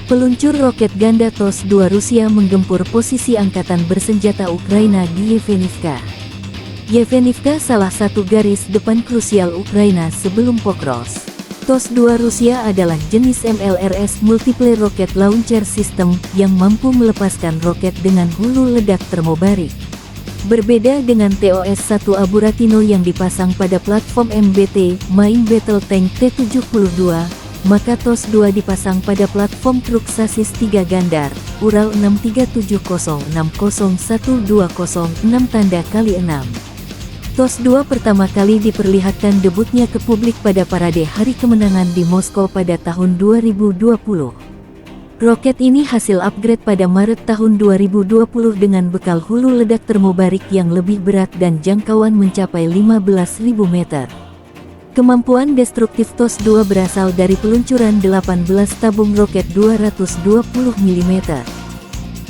Peluncur roket ganda TOS-2 Rusia menggempur posisi angkatan bersenjata Ukraina di Yevhenivka. Yevhenivka salah satu garis depan krusial Ukraina sebelum Pokros. TOS-2 Rusia adalah jenis MLRS Multiple Rocket Launcher System yang mampu melepaskan roket dengan hulu ledak termobarik. Berbeda dengan TOS-1 Buratino yang dipasang pada platform MBT Main Battle Tank T-72, maka TOS-2 dipasang pada platform truk sasis 3 gandar, Ural 63706012006 TOS-2 pertama kali diperlihatkan debutnya ke publik pada parade Hari Kemenangan di Moskow pada tahun 2020. Roket ini hasil upgrade pada Maret tahun 2020 dengan bekal hulu ledak termobarik yang lebih berat dan jangkauan mencapai 15.000 meter. Kemampuan destruktif TOS-2 berasal dari peluncuran 18 tabung roket 220 mm.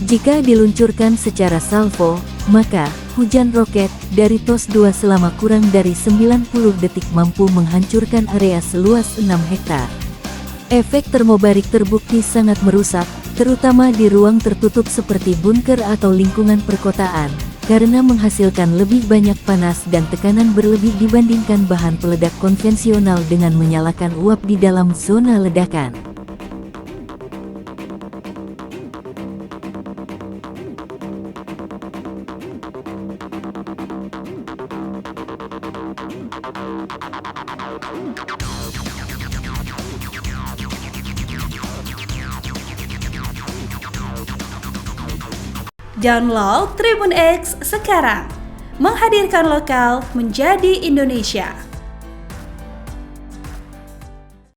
Jika diluncurkan secara salvo, maka hujan roket dari TOS-2 selama kurang dari 90 detik mampu menghancurkan area seluas 6 hektar. Efek termobarik terbukti sangat merusak, terutama di ruang tertutup seperti bunker atau lingkungan perkotaan, karena menghasilkan lebih banyak panas dan tekanan berlebih dibandingkan bahan peledak konvensional dengan menyalakan uap di dalam zona ledakan. Download Tribun X sekarang, menghadirkan lokal menjadi Indonesia.